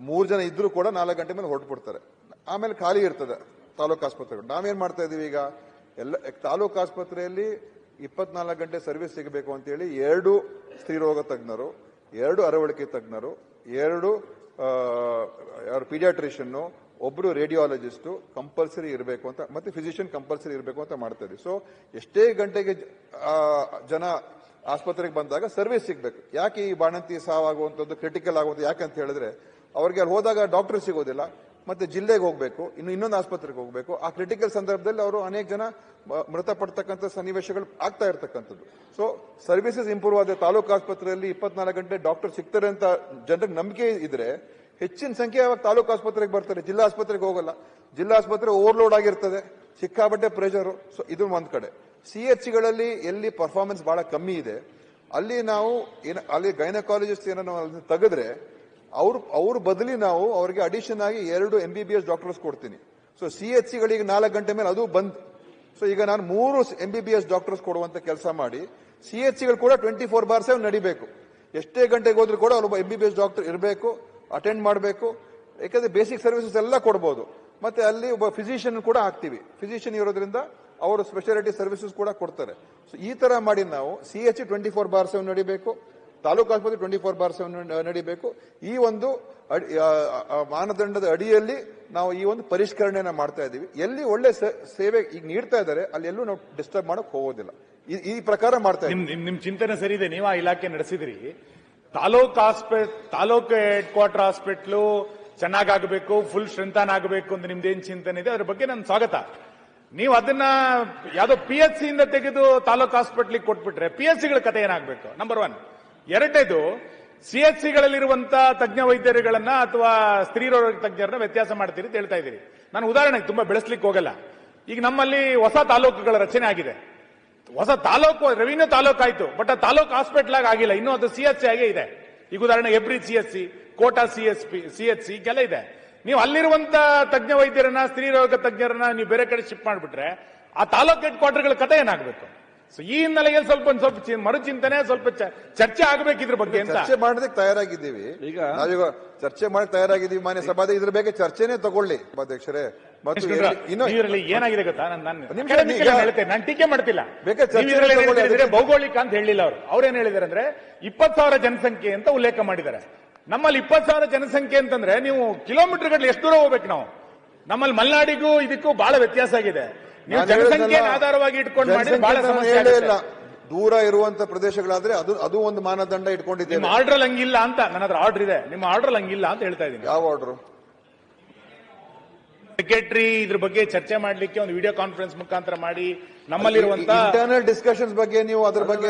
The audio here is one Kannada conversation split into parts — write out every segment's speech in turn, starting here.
3 ಜನ ಇದ್ರೂ ಕೂಡ 4 ಗಂಟೆ ಮೇಲೆ ಹೊರಟುಬಿಡ್ತಾರೆ. ಆಮೇಲೆ ಖಾಲಿ ಇರ್ತದೆ ತಾಲೂಕು ಆಸ್ಪತ್ರೆಗಳು. ನಾವೇನ್ ಮಾಡ್ತಾ ಇದೀವಿ ಈಗ, ಎಲ್ಲ ತಾಲೂಕು ಆಸ್ಪತ್ರೆಯಲ್ಲಿ 24 ಗಂಟೆ ಸರ್ವಿಸ್ ಸಿಗಬೇಕು ಅಂತೇಳಿ 2 ಸ್ತ್ರೀರೋಗ ತಜ್ಞರು, 2 ಅರವಳಿಕೆ ತಜ್ಞರು, 2 ಪೀಡಿಯಾಟ್ರಿಷಿಯನ್, ಒಬ್ರು ರೇಡಿಯಾಲಜಿಸ್ಟ್ ಕಂಪಲ್ಸರಿ ಇರಬೇಕು ಅಂತ, ಮತ್ತೆ ಫಿಸಿಷಿಯನ್ ಕಂಪಲ್ಸರಿ ಇರಬೇಕು ಅಂತ ಮಾಡ್ತಾ ಇದ್ವಿ. ಸೊ ಎಷ್ಟೇ ಗಂಟೆಗೆ ಜನ ಆಸ್ಪತ್ರೆಗೆ ಬಂದಾಗ ಸರ್ವಿಸ್ ಸಿಗಬೇಕು. ಯಾಕೆ ಈ ಬಾಣಂತಿ ಸಾವಾಗುವಂಥದ್ದು ಕ್ರಿಟಿಕಲ್ ಆಗುವಂಥದ್ದು ಯಾಕೆ ಅಂತ ಹೇಳಿದ್ರೆ, ಅವ್ರಿಗೆ ಅಲ್ಲಿ ಹೋದಾಗ ಡಾಕ್ಟರ್ ಸಿಗೋದಿಲ್ಲ, ಮತ್ತೆ ಜಿಲ್ಲೆಗೆ ಹೋಗಬೇಕು, ಇನ್ನೊಂದು ಆಸ್ಪತ್ರೆಗೆ ಹೋಗಬೇಕು. ಆ ಕ್ರಿಟಿಕಲ್ ಸಂದರ್ಭದಲ್ಲಿ ಅವರು ಅನೇಕ ಜನ ಮೃತಪಡ್ತಕ್ಕಂಥ ಸನ್ನಿವೇಶಗಳು ಆಗ್ತಾ ಇರ್ತಕ್ಕಂಥದ್ದು. ಸೊ ಸರ್ವಿಸಸ್ ಇಂಪ್ರೂವ್ ಆದ ತಾಲೂಕು ಆಸ್ಪತ್ರೆಯಲ್ಲಿ 24 ಗಂಟೆ ಡಾಕ್ಟರ್ ಸಿಗ್ತಾರೆ ಅಂತ ಜನರಿಗೆ ನಂಬಿಕೆ ಇದ್ರೆ ಹೆಚ್ಚಿನ ಸಂಖ್ಯೆ ಯಾವಾಗ ತಾಲೂಕು ಆಸ್ಪತ್ರೆಗೆ ಬರ್ತಾರೆ, ಜಿಲ್ಲಾ ಆಸ್ಪತ್ರೆಗೆ ಹೋಗಲ್ಲ. ಜಿಲ್ಲಾ ಆಸ್ಪತ್ರೆ ಓವರ್ಲೋಡ್ ಆಗಿರ್ತದೆ, ಸಿಕ್ಕಾಬಟ್ಟೆ ಪ್ರೆಷರ್. ಸೊ ಇದು ಒಂದ್ ಕಡೆ. CHಗಳಲ್ಲಿ ಎಲ್ಲಿ ಪರ್ಫಾರ್ಮೆನ್ಸ್ ಬಹಳ ಕಮ್ಮಿ ಇದೆ ಅಲ್ಲಿ ನಾವು ಅಲ್ಲಿ ಗೈನಕಾಲಜಿಸ್ಟ್ ಏನೋ ತೆಗೆದ್ರೆ ಅವ್ರ ಬದಲಿ ನಾವು ಅವ್ರಿಗೆ ಅಡಿಷನ್ ಆಗಿ 2 MBBS ಡಾಕ್ಟರ್ಸ್ ಕೊಡ್ತೀನಿ. ಸೊ CHಗಳಿಗೆ 4 ಗಂಟೆ ಮೇಲೆ ಅದು ಬಂದ್. ಸೊ ಈಗ ನಾನು 3 MBBS ಡಾಕ್ಟರ್ಸ್ ಕೊಡುವಂತ ಕೆಲಸ ಮಾಡಿ CHಗಳು ಕೂಡ 24/7 ನಡಿಬೇಕು. ಎಷ್ಟೇ ಗಂಟೆಗೆ ಹೋದ್ರೂ ಕೂಡ ಒಬ್ಬ MBBS ಡಾಕ್ಟರ್ ಇರಬೇಕು, ಅಟೆಂಡ್ ಮಾಡಬೇಕು. ಯಾಕಂದ್ರೆ ಬೇಸಿಕ್ ಸರ್ವಿಸಸ್ ಎಲ್ಲ ಕೊಡಬಹುದು. ಮತ್ತೆ ಅಲ್ಲಿ ಒಬ್ಬ ಫಿಸಿಷಿಯನ್ ಕೂಡ ಹಾಕ್ತಿವಿ. ಫಿಸಿಷಿಯನ್ ಇರೋದ್ರಿಂದ ಅವರು ಸ್ಪೆಷಾಲಿಟಿ ಸರ್ವಿಸಸ್ ಕೂಡ ಕೊಡ್ತಾರೆ. ಸೊ ಈ ತರ ಮಾಡಿ ನಾವು CH 24/7 ನಡಿಬೇಕು, ತಾಲೂಕು ಆಸ್ಪತ್ರೆ 24/7 ನಡಿಬೇಕು. ಈ ಒಂದು ಮಾನದಂಡದ ಅಡಿಯಲ್ಲಿ ನಾವು ಈ ಒಂದು ಪರಿಷ್ಕರಣೆಯನ್ನ ಮಾಡ್ತಾ ಇದ್ದೀವಿ. ಎಲ್ಲಿ ಒಳ್ಳೆ ಸೇವೆ ಈಗ ನೀಡ್ತಾ ಇದ್ದಾರೆ ಅಲ್ಲಿ ಎಲ್ಲೂ ನಾವು ಡಿಸ್ಟರ್ಬ್ ಮಾಡಕ್ ಹೋಗೋದಿಲ್ಲ. ಈ ಪ್ರಕಾರ ಮಾಡ್ತಾ ಇದ್ದೀವಿ. ನಿಮ್ ಚಿಂತನೆ ಸರಿ ಇದೆ. ನೀವು ಆ ಇಲಾಖೆ ನಡೆಸಿದ್ರಿ. ತಾಲೂಕು ಹೆಡ್ ಕ್ವಾರ್ಟರ್ ಹಾಸ್ಪಿಟ್ಲು ಚೆನ್ನಾಗಬೇಕು, ಫುಲ್ ಸ್ಟ್ರೆಂತ್ ಆಗಬೇಕು ಅಂತ ನಿಮ್ದೇನ್ ಚಿಂತನೆ ಇದೆ ಅದ್ರ ಬಗ್ಗೆ ನನ್ನ ಸ್ವಾಗತ. ನೀವು ಅದನ್ನ ಯಾವ್ದೋ PHC ಇಂದ ತೆಗೆದು ತಾಲೂಕು ಹಾಸ್ಪಿಟ್ಲಿಗೆ ಕೊಟ್ಬಿಟ್ರೆ PHCಗಳ ಕತೆ ಏನಾಗಬೇಕು? ನಂಬರ್ 1. ಎರಡನೇದು, CHCಗಳಲ್ಲಿರುವಂತ ತಜ್ಞ ವೈದ್ಯರುಗಳನ್ನ ಅಥವಾ ಸ್ತ್ರೀರೋಗ ತಜ್ಞರನ್ನ ವ್ಯತ್ಯಾಸ ಮಾಡ್ತೀರಿ ಅಂತ ಹೇಳ್ತಾ ಇದ್ದೀರಿ. ನಾನು ಉದಾಹರಣೆಗೆ ತುಂಬಾ ಬೆಳೆಸ್ಲಿಕ್ಕೆ ಹೋಗಲ್ಲ. ಈಗ ನಮ್ಮಲ್ಲಿ ಹೊಸ ತಾಲೂಕುಗಳ ರಚನೆ ಆಗಿದೆ. ಹೊಸ ತಾಲೂಕು ರೆವಿನ್ಯೂ ತಾಲೂಕು ಆಯ್ತು, ಬಟ್ ಆ ತಾಲೂಕು ಹಾಸ್ಪಿಟಲ್ ಆಗಿಲ್ಲ, ಇನ್ನೂ ಅದು CHC ಆಗೇ ಇದೆ. ಈಗ ಉದಾಹರಣೆ ಹೆಬ್ರಿ CHC, ಕೋಟಾ CHC ಈಗೆಲ್ಲ ಇದೆ. ನೀವು ಅಲ್ಲಿರುವಂತ ತಜ್ಞ ವೈದ್ಯರನ್ನ, ಸ್ತ್ರೀರೋಗ ತಜ್ಞರನ್ನ ನೀವು ಬೇರೆ ಕಡೆ ಶಿಫ್ಟ್ ಮಾಡಿಬಿಟ್ರೆ ಆ ತಾಲೂಕು ಹೆಡ್ ಕ್ವಾರ್ಟರ್ಗಳ ಕಥೆ ಏನಾಗಬೇಕು? ಸೊ ಈ ಹಿನ್ನೆಲೆಯಲ್ಲಿ ಸ್ವಲ್ಪ ಮರುಚಿಂತನೆ, ಸ್ವಲ್ಪ ಚರ್ಚೆ ಆಗಬೇಕು ಇದ್ರ ಬಗ್ಗೆ ಅಂತ. ಚರ್ಚೆ ಮಾಡೋದಕ್ಕೆ ತಯಾರಾಗಿದ್ದೀವಿ. ಈಗ ನಾವೀಗ ಚರ್ಚೆ ಮಾಡಿ ತಯಾರಾಗಿದ್ದೀವಿ. ಮಾನ್ಯ ಸಭಾಧ್ಯಕ್ಷ ಇದ್ರ ಬಗ್ಗೆ ಚರ್ಚೆನೇ ತಗೊಳ್ಳಿ ಸಭಾಧ್ಯಕ್ಷರೇ. ಏನಾಗಿದೆ ಗೊತ್ತಾ, ನಾನು ಟೀಕೆ ಮಾಡ್ತಿಲ್ಲ. ಭೌಗೋಳಿಕ ಅಂತ ಹೇಳಿಲ್ಲ ಅವರು. ಅವ್ರೇನ್ ಹೇಳಿದಾರೆ ಅಂದ್ರೆ 20,000 ಜನಸಂಖ್ಯೆ ಅಂತ ಉಲ್ಲೇಖ ಮಾಡಿದ್ದಾರೆ. ನಮ್ಮಲ್ಲಿ 20,000 ಜನಸಂಖ್ಯೆ ಅಂತಂದ್ರೆ ನೀವು ಕಿಲೋಮೀಟರ್ ಗಟ್ಟಲೆ ಎಷ್ಟು ದೂರ ಹೋಗ್ಬೇಕು ನಾವು? ನಮ್ಮಲ್ಲಿ ಮಲೆನಾಡಿಗೂ ಇದಕ್ಕೂ ಬಹಳ ವ್ಯತ್ಯಾಸ ಆಗಿದೆ. ನೀವು ಜನಸಂಖ್ಯೆ ಆಧಾರವಾಗಿ ಇಟ್ಕೊಂಡು ಮಾಡಿ ಬಹಳ ಸಮಸ್ಯೆ ಇಲ್ಲ. ದೂರ ಇರುವಂತ ಪ್ರದೇಶಗಳಾದ್ರೆ ಅದು ಒಂದು ಮಾನದಂಡ ಇಟ್ಕೊಂಡಿದ್ದೇವೆ. ನಿಮ್ಮ ಆರ್ಡರ್ ಹಂಗಿಲ್ಲ ಅಂತ. ನನ್ನ ಹತ್ರ ಆರ್ಡರ್ ಇದೆ, ನಿಮ್ಮ ಆರ್ಡರ್ ಹಂಗಿಲ್ಲ ಅಂತ ಹೇಳ್ತಾ ಇದ್ದೀನಿ. ಯಾವ ಆರ್ಡರ್? ಸೆಕ್ರೆಟರಿ ಇದ್ರ ಬಗ್ಗೆ ಚರ್ಚೆ ಮಾಡ್ಲಿಕ್ಕೆ ಒಂದು ವಿಡಿಯೋ ಕಾನ್ಫರೆನ್ಸ್ ಮುಖಾಂತರ ಮಾಡಿ ನಮ್ಮಲ್ಲಿರುವಂತ ಇಂಟರ್ನಲ್ ಡಿಸ್ಕಷನ್ಸ್ ಬಗ್ಗೆ ನೀವು ಅದ್ರ ಬಗ್ಗೆ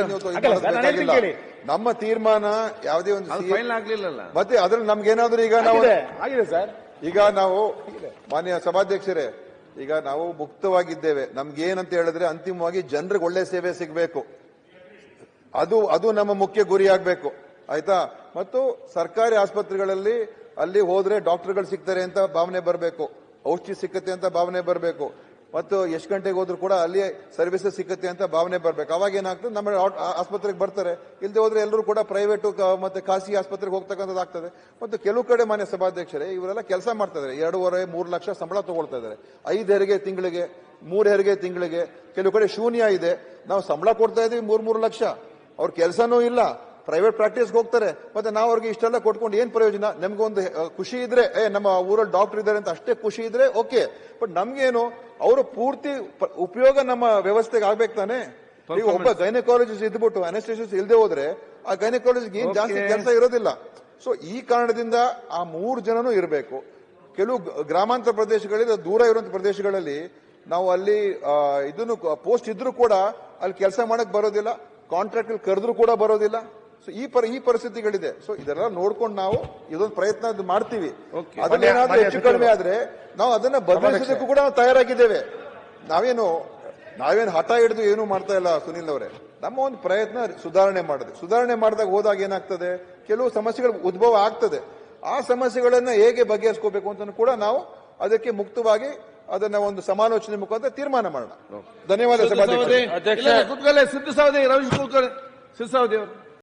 ನಮ್ಮ ತೀರ್ಮಾನ ಯಾವುದೇ ಒಂದು ಫೈನಲ್ ಆಗ್ಲಿಲ್ಲ. ಮತ್ತೆ ಅದ್ರಲ್ಲಿ ನಮ್ಗೇನಾದ್ರೂ ಈಗ ನಾವು ಆಗಿದೆ ಸರ್. ಈಗ ನಾವು ಮಾನ್ಯ ಸಭಾಧ್ಯಕ್ಷರೇ, ಈಗ ನಾವು ಮುಕ್ತವಾಗಿದ್ದೇವೆ. ನಮ್ಗೇನಂತ ಹೇಳಿದ್ರೆ ಅಂತಿಮವಾಗಿ ಜನರಿಗೆ ಒಳ್ಳೆ ಸೇವೆ ಸಿಗಬೇಕು. ಅದು ನಮ್ಮ ಮುಖ್ಯ ಗುರಿ ಆಗ್ಬೇಕು. ಆಯ್ತಾ? ಮತ್ತು ಸರ್ಕಾರಿ ಆಸ್ಪತ್ರೆಗಳಲ್ಲಿ ಅಲ್ಲಿ ಹೋದ್ರೆ ಡಾಕ್ಟರ್ಗಳು ಸಿಗ್ತಾರೆ ಅಂತ ಭಾವನೆ ಬರಬೇಕು, ಔಷಧಿ ಸಿಕ್ಕತ್ತೆ ಅಂತ ಭಾವನೆ ಬರಬೇಕು, ಮತ್ತು ಎಷ್ಟು ಗಂಟೆಗೆ ಹೋದ್ರು ಕೂಡ ಅಲ್ಲಿ ಸರ್ವಿಸಸ್ ಸಿಕ್ಕತ್ತೆ ಅಂತ ಭಾವನೆ ಬರಬೇಕು. ಅವಾಗ ಏನಾಗ್ತದೆ, ನಮ್ಮ ಆಸ್ಪತ್ರೆಗೆ ಬರ್ತಾರೆ. ಇಲ್ಲದೆ ಹೋದ್ರೆ ಎಲ್ಲರೂ ಕೂಡ ಪ್ರೈವೇಟ್ ಮತ್ತೆ ಖಾಸಗಿ ಆಸ್ಪತ್ರೆಗೆ ಹೋಗ್ತಕ್ಕಂಥದ್ದು ಆಗ್ತದೆ. ಮತ್ತು ಕೆಲವು ಕಡೆ ಮಾನ್ಯ ಸಭಾಧ್ಯಕ್ಷರೇ ಇವರೆಲ್ಲ ಕೆಲಸ ಮಾಡ್ತಾ ಇದ್ದಾರೆ. 2.5-3 ಲಕ್ಷ ಸಂಬಳ ತಗೊಳ್ತಾ ಇದ್ದಾರೆ. 5 ಹೆರಿಗೆ ತಿಂಗಳಿಗೆ, 3 ಹೆರಿಗೆ ತಿಂಗಳಿಗೆ. ಕೆಲವು ಕಡೆ ಶೂನ್ಯ ಇದೆ. ನಾವು ಸಂಬಳ ಕೊಡ್ತಾ ಇದೀವಿ 3 ಲಕ್ಷ. ಅವ್ರ ಕೆಲಸನೂ ಇಲ್ಲ, ಪ್ರೈವೇಟ್ ಪ್ರಾಕ್ಟೀಸ್ಗೆ ಹೋಗ್ತಾರೆ. ಮತ್ತೆ ನಾವು ಅವ್ರಿಗೆ ಇಷ್ಟೆಲ್ಲ ಕೊಟ್ಕೊಂಡು ಏನ್ ಪ್ರಯೋಜನ? ನಮ್ಗೊಂದು ಖುಷಿ ಇದ್ರೆ ನಮ್ಮ ಊರಲ್ಲಿ ಡಾಕ್ಟರ್ ಇದ್ದಾರೆ ಅಂತ ಅಷ್ಟೇ ಖುಷಿ ಇದ್ರೆ ಓಕೆ. ಬಟ್ ನಮ್ಗೇನು ಅವರು ಪೂರ್ತಿ ಉಪಯೋಗ ನಮ್ಮ ವ್ಯವಸ್ಥೆಗೆ ಆಗ್ಬೇಕು ತಾನೆ. ಈಗ ಒಬ್ಬ ಗೈನಕಾಲಜಿಸ್ಟ್ ಇದ್ಬಿಟ್ಟು ಅನೆಸ್ಥೆಸಿಸ್ಟ್ ಇಲ್ಲದೆ ಹೋದ್ರೆ ಆ ಗೈನಕಾಲಜಿಸ್ಟ್ ಏನ್ ಜಾಸ್ತಿ ಕೆಲಸ ಇರೋದಿಲ್ಲ. ಸೊ ಈ ಕಾರಣದಿಂದ ಆ 3 ಜನನೂ ಇರಬೇಕು. ಕೆಲವು ಗ್ರಾಮಾಂತರ ಪ್ರದೇಶಗಳಲ್ಲಿ, ದೂರ ಇರುವಂತ ಪ್ರದೇಶಗಳಲ್ಲಿ ನಾವು ಅಲ್ಲಿ ಇದನ್ನು ಪೋಸ್ಟ್ ಇದ್ರೂ ಕೂಡ ಅಲ್ಲಿ ಕೆಲಸ ಮಾಡಕ್ ಬರೋದಿಲ್ಲ, ಕಾಂಟ್ರಾಕ್ಟ್ ಕರೆದ್ರೂ ಕೂಡ ಬರೋದಿಲ್ಲ. ಸೊ ಈ ಪರಿಸ್ಥಿತಿಗಳಿದೆ. ಸೊ ಇದೆಲ್ಲ ನೋಡ್ಕೊಂಡು ನಾವು ಇದೊಂದು ಪ್ರಯತ್ನ ಮಾಡ್ತೀವಿ. ಅದನ್ನೇನಾದ್ರೂ ಹೆಚ್ಚು ಕಡಿಮೆ ಆದ್ರೆ ನಾವು ಅದನ್ನ ಬದಲಿಸೋದಕ್ಕೂ ಕೂಡ ನಾವು ತಯಾರಾಗಿದ್ದೇವೆ. ನಾವೇನು ಹಠ ಹಿಡಿದು ಏನು ಮಾಡ್ತಾ ಇಲ್ಲ ಸುನಿಲ್ ಅವರೇ. ನಮ್ಮ ಒಂದು ಪ್ರಯತ್ನ ಸುಧಾರಣೆ ಮಾಡಿದಾಗ ಹೋದಾಗ ಏನಾಗ್ತದೆ, ಕೆಲವು ಸಮಸ್ಯೆಗಳು ಉದ್ಭವ ಆಗ್ತದೆ. ಆ ಸಮಸ್ಯೆಗಳನ್ನ ಹೇಗೆ ಬಗೆಹರಿಸ್ಕೋಬೇಕು ಅಂತ ಕೂಡ ನಾವು ಅದಕ್ಕೆ ಮುಕ್ತವಾಗಿ ಅದನ್ನ ಒಂದು ಸಮಾಲೋಚನೆ ಮುಖಾಂತರ ತೀರ್ಮಾನ ಮಾಡೋಣ. ಧನ್ಯವಾದ ಸಭಾಧ್ಯಕ್ಷ. ಸಿದ್ದು ಸವದಿ, ರವೀಶ್ ಕುಲಕರ್ಣಿ, ಸಿದ್ದು ಸವದಿ ಅವರು.